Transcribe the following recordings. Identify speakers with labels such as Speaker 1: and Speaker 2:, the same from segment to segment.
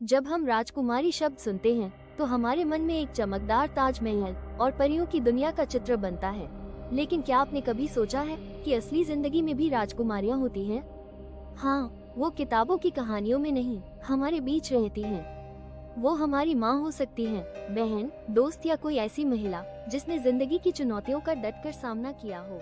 Speaker 1: जब हम राजकुमारी शब्द सुनते हैं तो हमारे मन में एक चमकदार ताजमहल और परियों की दुनिया का चित्र बनता है। लेकिन क्या आपने कभी सोचा है कि असली जिंदगी में भी राजकुमारियां होती हैं? हाँ, वो किताबों की कहानियों में नहीं, हमारे बीच रहती हैं। वो हमारी माँ हो सकती हैं, बहन, दोस्त या कोई ऐसी महिला जिसने जिंदगी की चुनौतियों का डटकर सामना किया हो।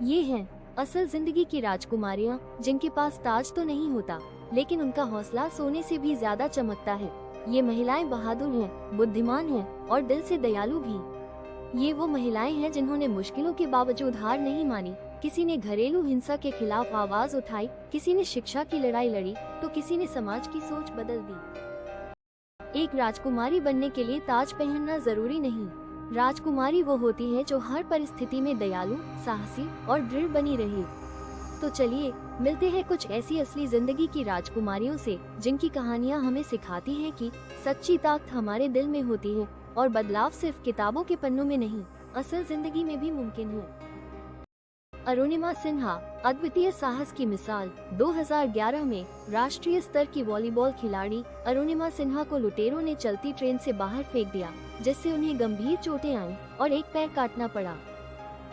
Speaker 1: ये हैं असल जिंदगी की राजकुमारियां, जिनके पास ताज तो नहीं होता, लेकिन उनका हौसला सोने से भी ज्यादा चमकता है। ये महिलाएं बहादुर हैं, बुद्धिमान हैं और दिल से दयालु भी। ये वो महिलाएं हैं जिन्होंने मुश्किलों के बावजूद हार नहीं मानी। किसी ने घरेलू हिंसा के खिलाफ आवाज उठाई, किसी ने शिक्षा की लड़ाई लड़ी, तो किसी ने समाज की सोच बदल दी। एक राजकुमारी बनने के लिए ताज पहनना जरूरी नहीं। राजकुमारी वो होती है जो हर परिस्थिति में दयालु, साहसी और दृढ़ बनी रहे। तो चलिए मिलते हैं कुछ ऐसी असली जिंदगी की राजकुमारियों से, जिनकी कहानियां हमें सिखाती हैं कि सच्ची ताकत हमारे दिल में होती है और बदलाव सिर्फ किताबों के पन्नों में नहीं, असल जिंदगी में भी मुमकिन है। अरुणिमा सिन्हा अद्वितीय साहस की मिसाल। 2011 में राष्ट्रीय स्तर की वॉलीबॉल खिलाड़ी अरुणिमा सिन्हा को लुटेरों ने चलती ट्रेन से बाहर फेंक दिया, जिससे उन्हें गंभीर चोटें आईं और एक पैर काटना पड़ा।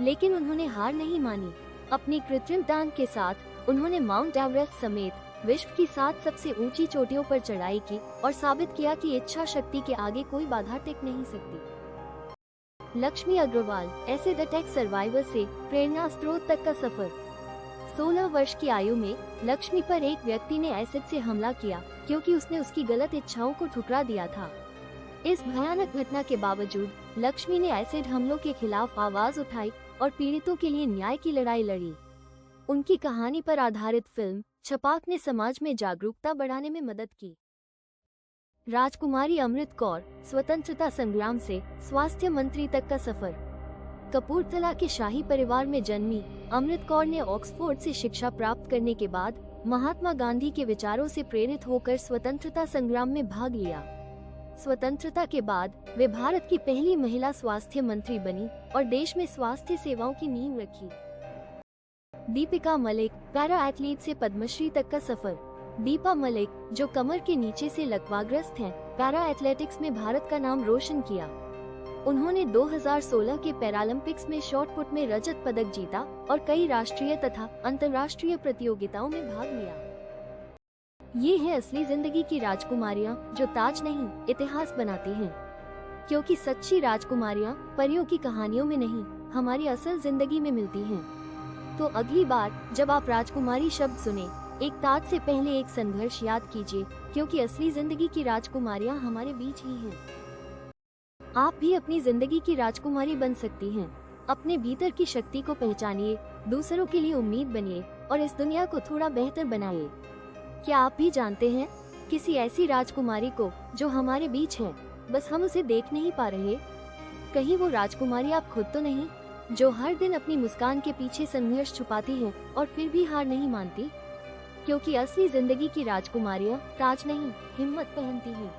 Speaker 1: लेकिन उन्होंने हार नहीं मानी। अपनी कृत्रिम टांग के साथ उन्होंने माउंट एवरेस्ट समेत विश्व की 7 सबसे ऊंची चोटियों पर चढ़ाई की और साबित किया कि इच्छा शक्ति के आगे कोई बाधा टिक नहीं सकती। Lakshmi Agarwal acid attack survivor से प्रेरणा स्रोत तक का सफर। 16 वर्ष की आयु में लक्ष्मी पर एक व्यक्ति ने एसिड से हमला किया क्योंकि उसने उसकी गलत इच्छाओं को ठुकरा दिया था। इस भयानक घटना के बावजूद लक्ष्मी ने एसिड हमलों के खिलाफ आवाज उठाई और पीड़ितों के लिए न्याय की लड़ाई लड़ी। उनकी कहानी पर आधारित फिल्म छपाक ने समाज में जागरूकता बढ़ाने में मदद की। राजकुमारी अमृत कौर स्वतंत्रता संग्राम से स्वास्थ्य मंत्री तक का सफर। कपूरथला के शाही परिवार में जन्मी अमृत कौर ने ऑक्सफोर्ड से शिक्षा प्राप्त करने के बाद महात्मा गांधी के विचारों से प्रेरित होकर स्वतंत्रता संग्राम में भाग लिया। स्वतंत्रता के बाद वे भारत की पहली महिला स्वास्थ्य मंत्री बनी और देश में स्वास्थ्य सेवाओं की नींव रखी। दीपिका मलिक पैरा एथलीट से पद्मश्री तक का सफर। दीपा मलिक, जो कमर के नीचे से लकवाग्रस्त हैं, पैरा एथलेटिक्स में भारत का नाम रोशन किया। उन्होंने 2016 के पैरालंपिक्स में शॉटपुट में रजत पदक जीता और कई राष्ट्रीय तथा अंतर्राष्ट्रीय प्रतियोगिताओं में भाग लिया। ये है असली जिंदगी की राजकुमारियां, जो ताज नहीं, इतिहास बनाती हैं। क्योंकि सच्ची राजकुमारियां परियों की कहानियों में नहीं, हमारी असल जिंदगी में मिलती हैं। तो अगली बार जब आप राजकुमारी शब्द सुने, एक ताज से पहले एक संघर्ष याद कीजिए, क्योंकि असली जिंदगी की राजकुमारियां हमारे बीच ही हैं। आप भी अपनी जिंदगी की राजकुमारी बन सकती हैं। अपने भीतर की शक्ति को पहचानिए, दूसरों के लिए उम्मीद बनिए और इस दुनिया को थोड़ा बेहतर बनाइए। क्या आप भी जानते हैं किसी ऐसी राजकुमारी को जो हमारे बीच है, बस हम उसे देख नहीं पा रहे? कहीं वो राजकुमारी आप खुद तो नहीं, जो हर दिन अपनी मुस्कान के पीछे संघर्ष छुपाती है और फिर भी हार नहीं मानती? क्योंकि असली जिंदगी की राजकुमारियां ताज नहीं, हिम्मत पहनती हैं।